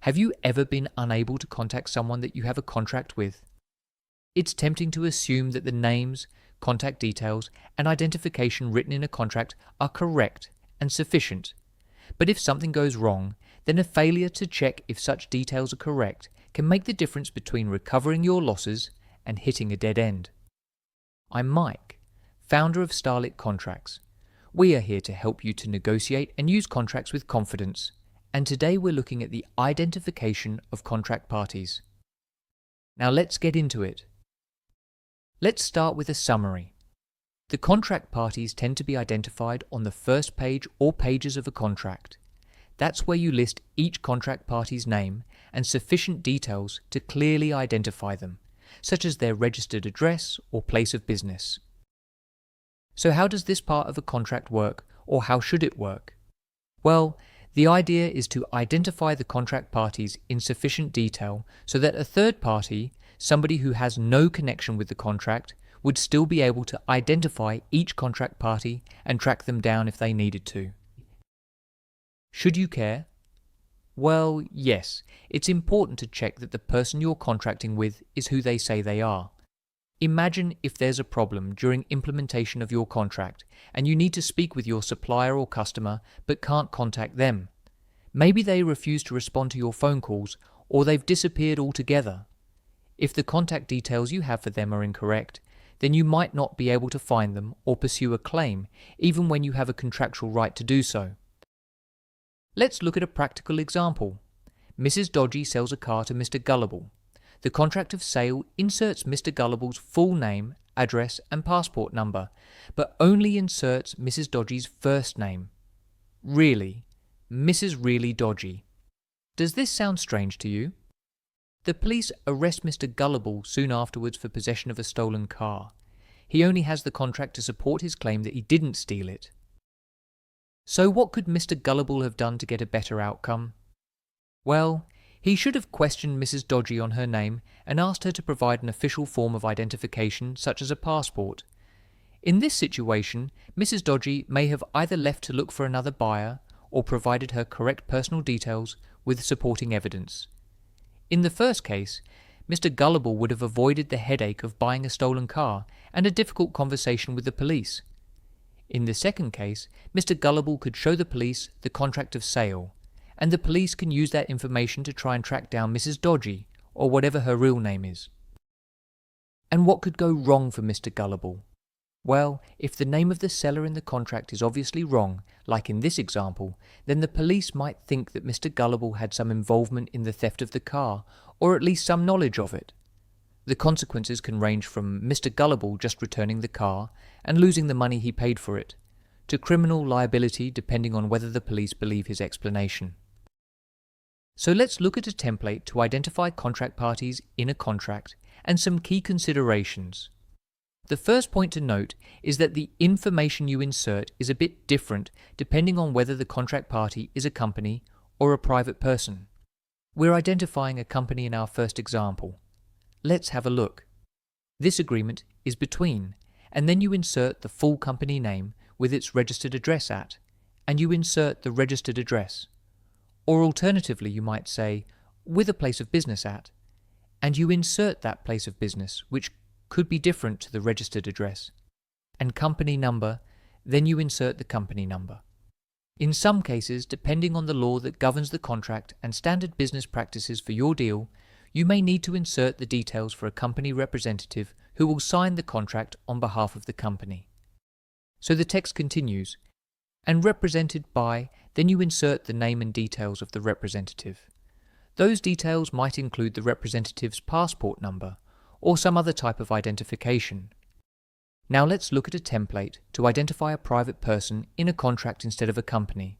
Have you ever been unable to contact someone that you have a contract with? It's tempting to assume that the names, contact details, and identification written in a contract are correct and sufficient. But if something goes wrong, then a failure to check if such details are correct can make the difference between recovering your losses and hitting a dead end. I'm Mike, founder of Starlit Contracts. We are here to help you to negotiate and use contracts with confidence, and today we're looking at the identification of contract parties. Now let's get into it. Let's start with a summary. The contract parties tend to be identified on the first page or pages of a contract. That's where you list each contract party's name and sufficient details to clearly identify them, such as their registered address or place of business. So how does this part of a contract work, or how should it work? Well, the idea is to identify the contract parties in sufficient detail so that a third party, somebody who has no connection with the contract, would still be able to identify each contract party and track them down if they needed to. Should you care? Well, yes, it's important to check that the person you're contracting with is who they say they are. Imagine if there's a problem during implementation of your contract and you need to speak with your supplier or customer but can't contact them. Maybe they refuse to respond to your phone calls, or they've disappeared altogether. If the contact details you have for them are incorrect, then you might not be able to find them or pursue a claim, even when you have a contractual right to do so. Let's look at a practical example. Mrs. Dodgy sells a car to Mr. Gullible. The contract of sale inserts Mr. Gullible's full name, address and passport number, but only inserts Mrs. Dodgy's first name. Really, Mrs. Really Dodgy. Does this sound strange to you? The police arrest Mr. Gullible soon afterwards for possession of a stolen car. He only has the contract to support his claim that he didn't steal it. So what could Mr. Gullible have done to get a better outcome? Well, he should have questioned Mrs. Dodgy on her name and asked her to provide an official form of identification such as a passport. In this situation, Mrs. Dodgy may have either left to look for another buyer or provided her correct personal details with supporting evidence. In the first case, Mr. Gullible would have avoided the headache of buying a stolen car and a difficult conversation with the police. In the second case, Mr. Gullible could show the police the contract of sale, and the police can use that information to try and track down Mrs. Dodgy, or whatever her real name is. And what could go wrong for Mr. Gullible? Well, if the name of the seller in the contract is obviously wrong, like in this example, then the police might think that Mr. Gullible had some involvement in the theft of the car, or at least some knowledge of it. The consequences can range from Mr. Gullible just returning the car and losing the money he paid for it, to criminal liability depending on whether the police believe his explanation. So let's look at a template to identify contract parties in a contract and some key considerations. The first point to note is that the information you insert is a bit different depending on whether the contract party is a company or a private person. We're identifying a company in our first example. Let's have a look. This agreement is between, and then you insert the full company name with its registered address at, and you insert the registered address. Or alternatively, you might say, with a place of business at, and you insert that place of business, which could be different to the registered address, and company number, then you insert the company number. In some cases, depending on the law that governs the contract and standard business practices for your deal, you may need to insert the details for a company representative who will sign the contract on behalf of the company. So the text continues, and represented by, then you insert the name and details of the representative. Those details might include the representative's passport number or some other type of identification. Now let's look at a template to identify a private person in a contract instead of a company.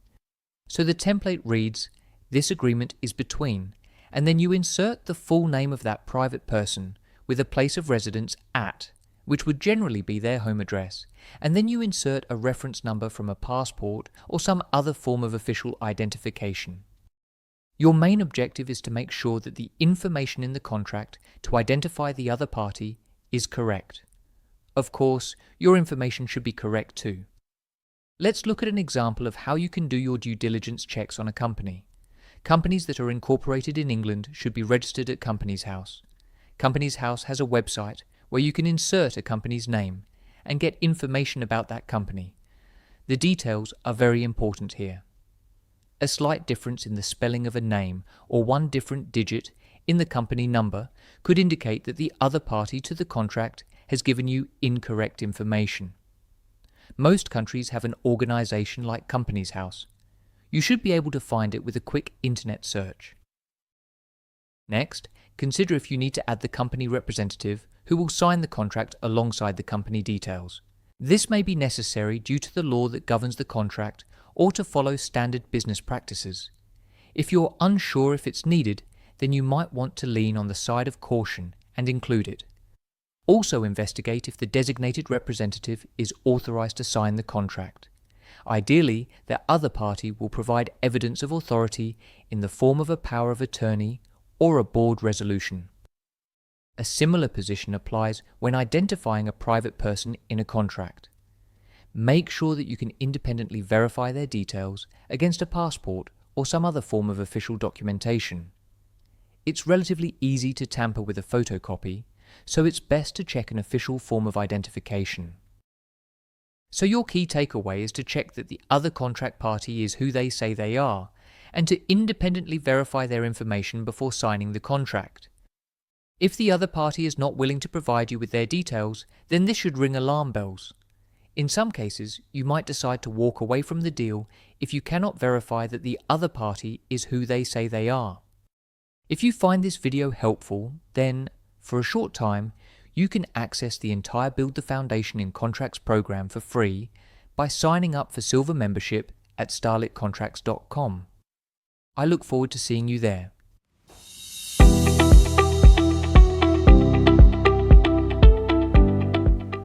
So the template reads, this agreement is between, and then you insert the full name of that private person with a place of residence at, which would generally be their home address, and then you insert a reference number from a passport or some other form of official identification. Your main objective is to make sure that the information in the contract to identify the other party is correct. Of course, your information should be correct too. Let's look at an example of how you can do your due diligence checks on a company. Companies that are incorporated in England should be registered at Companies House. Companies House has a website where you can insert a company's name and get information about that company. The details are very important here. A slight difference in the spelling of a name or one different digit in the company number could indicate that the other party to the contract has given you incorrect information. Most countries have an organisation like Companies House. You should be able to find it with a quick internet search. Next, consider if you need to add the company representative who will sign the contract alongside the company details. This may be necessary due to the law that governs the contract or to follow standard business practices. If you're unsure if it's needed, then you might want to lean on the side of caution and include it. Also investigate if the designated representative is authorised to sign the contract. Ideally, the other party will provide evidence of authority in the form of a power of attorney or a board resolution. A similar position applies when identifying a private person in a contract. Make sure that you can independently verify their details against a passport or some other form of official documentation. It's relatively easy to tamper with a photocopy, so it's best to check an official form of identification. So your key takeaway is to check that the other contract party is who they say they are, and to independently verify their information before signing the contract. If the other party is not willing to provide you with their details, then this should ring alarm bells. In some cases, you might decide to walk away from the deal if you cannot verify that the other party is who they say they are. If you find this video helpful, then, for a short time, you can access the entire Build the Foundation in Contracts program for free by signing up for Silver membership at starlitcontracts.com. I look forward to seeing you there.